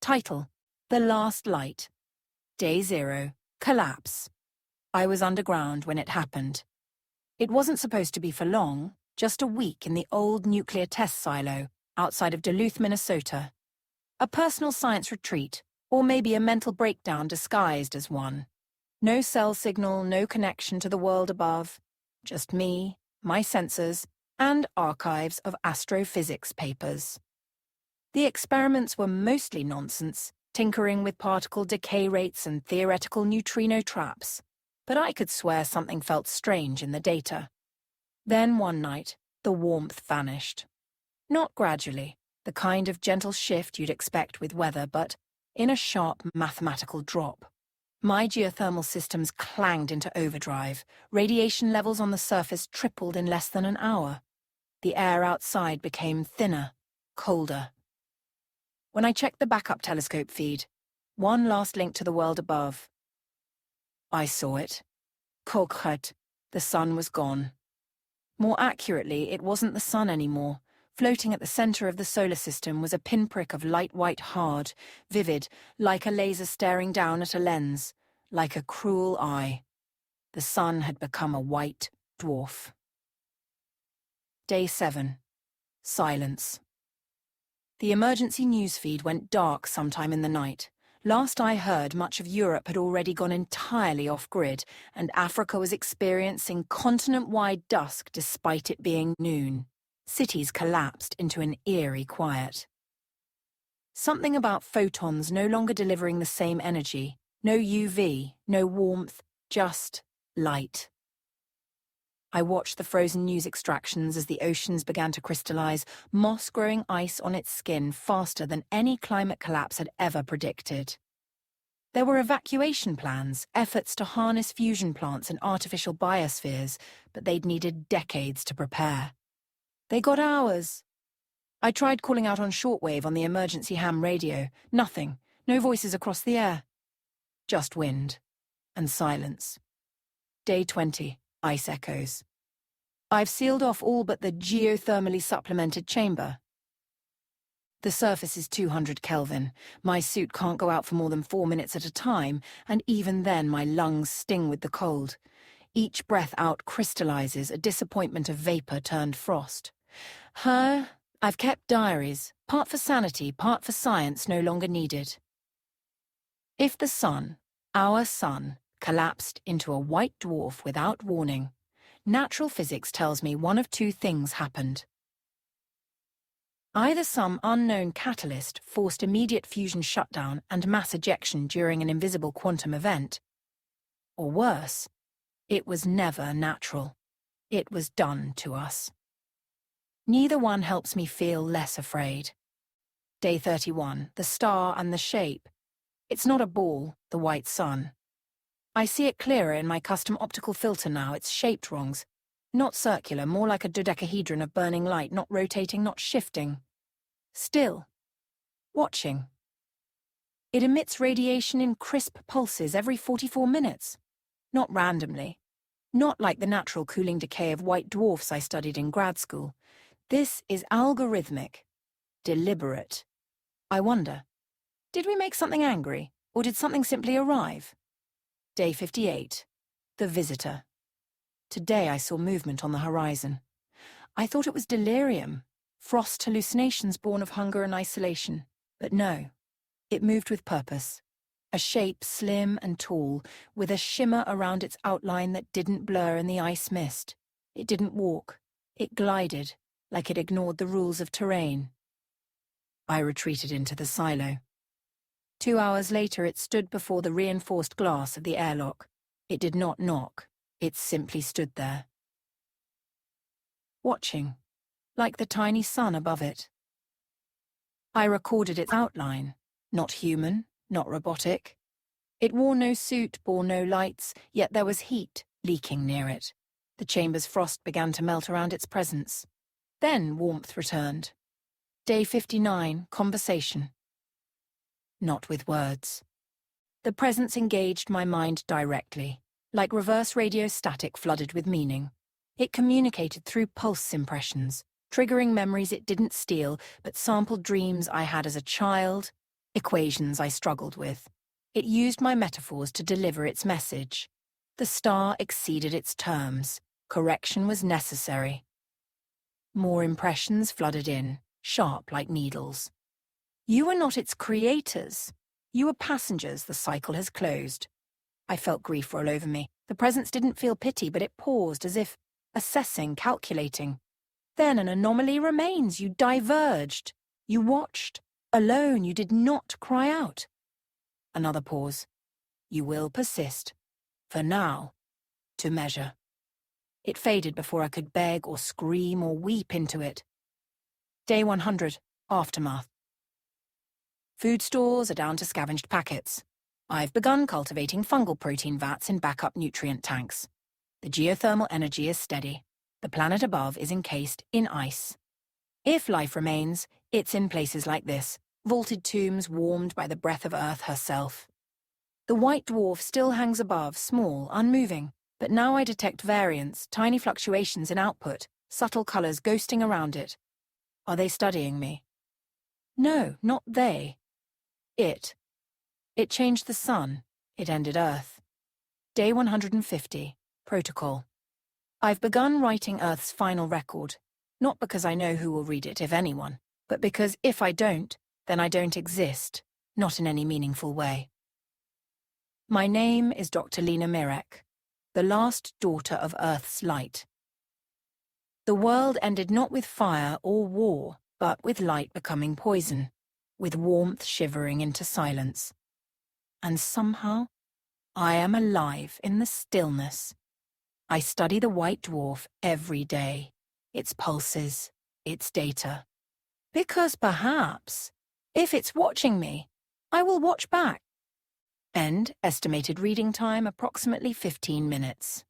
Title: The Last Light. Day 0. Collapse. I was underground when it happened. It wasn't supposed to be for long, just a week in the old nuclear test silo outside of Duluth, Minnesota. A personal science retreat, or maybe a mental breakdown disguised as one. No cell signal, no connection to the world above. Just me, my sensors, and archives of astrophysics papers. The experiments were mostly nonsense, tinkering with particle decay rates and theoretical neutrino traps, but I could swear something felt strange in the data. Then one night, the warmth vanished. Not gradually, the kind of gentle shift you'd expect with weather, but in a sharp mathematical drop. My geothermal systems clanged into overdrive. Radiation levels on the surface tripled in less than an hour. The air outside became thinner, colder. When I checked the backup telescope feed, one last link to the world above, I saw it. Kolkhet, the sun was gone. More accurately, it wasn't the sun anymore. Floating at the center of the solar system was a pinprick of light white hard, vivid, like a laser staring down at a lens, like a cruel eye. The sun had become a white dwarf. Day 7. Silence. The emergency newsfeed went dark sometime in the night. Last I heard, much of Europe had already gone entirely off-grid, and Africa was experiencing continent-wide dusk despite it being noon. Cities collapsed into an eerie quiet. Something about photons no longer delivering the same energy. No UV, no warmth, just light. I watched the frozen news extractions as the oceans began to crystallize, moss growing ice on its skin faster than any climate collapse had ever predicted. There were evacuation plans, efforts to harness fusion plants and artificial biospheres, but they'd needed decades to prepare. They got hours. I tried calling out on shortwave on the emergency ham radio. Nothing. No voices across the air. Just wind. And silence. Day 20. Ice echoes. I've sealed off all but the geothermally supplemented chamber. The surface is 200 Kelvin. My suit can't go out for more than 4 minutes at a time, and even then my lungs sting with the cold. Each breath out crystallizes, a disappointment of vapor turned frost. I've kept diaries, part for sanity, part for science no longer needed. If the sun, our sun, collapsed into a white dwarf without warning, natural physics tells me one of two things happened. Either some unknown catalyst forced immediate fusion shutdown and mass ejection during an invisible quantum event, or worse, it was never natural. It was done to us. Neither one helps me feel less afraid. Day 31, the star and the shape. It's not a ball, the white sun. I see it clearer in my custom optical filter now. It's shaped wrongs. Not circular, more like a dodecahedron of burning light, not rotating, not shifting. Still. Watching. It emits radiation in crisp pulses every 44 minutes. Not randomly. Not like the natural cooling decay of white dwarfs I studied in grad school. This is algorithmic. Deliberate. I wonder, did we make something angry, or did something simply arrive? Day 58. The visitor. Today I saw movement on the horizon. I thought it was delirium, frost hallucinations born of hunger and isolation. But no, it moved with purpose. A shape slim and tall, with a shimmer around its outline that didn't blur in the ice mist. It didn't walk. It glided, like it ignored the rules of terrain. I retreated into the silo. 2 hours later, it stood before the reinforced glass of the airlock. It did not knock. It simply stood there. Watching, like the tiny sun above it. I recorded its outline. Not human, not robotic. It wore no suit, bore no lights, yet there was heat leaking near it. The chamber's frost began to melt around its presence. Then warmth returned. Day 59, conversation. Not with words. The presence engaged my mind directly, like reverse radio static flooded with meaning. It communicated through pulse impressions, triggering memories it didn't steal, but sampled dreams I had as a child, Equations I struggled with. It used my metaphors to deliver its message. The star exceeded its terms. Correction was necessary. More impressions flooded in, sharp like needles. You are not its creators. You are passengers. The cycle has closed. I felt grief roll over me. The presence didn't feel pity, but it paused as if assessing, calculating. Then an anomaly remains. You diverged. You watched. Alone, you did not cry out. Another pause. You will persist. For now, to measure. It faded before I could beg or scream or weep into it. Day 100, aftermath. Food stores are down to scavenged packets. I've begun cultivating fungal protein vats in backup nutrient tanks. The geothermal energy is steady. The planet above is encased in ice. If life remains, it's in places like this, vaulted tombs warmed by the breath of Earth herself. The white dwarf still hangs above, small, unmoving, but now I detect variance, tiny fluctuations in output, subtle colors ghosting around it. Are they studying me? No, not they. It. It changed the sun. It ended Earth. Day 150. Protocol. I've begun writing Earth's final record, not because I know who will read it, if anyone, but because if I don't, then I don't exist, not in any meaningful way. My name is Dr. Lena Mirek, the last daughter of Earth's light. The world ended not with fire or war, but with light becoming poison, with warmth shivering into silence. And somehow, I am alive in the stillness. I study the white dwarf every day, its pulses, its data. Because perhaps, if it's watching me, I will watch back. End estimated reading time approximately 15 minutes.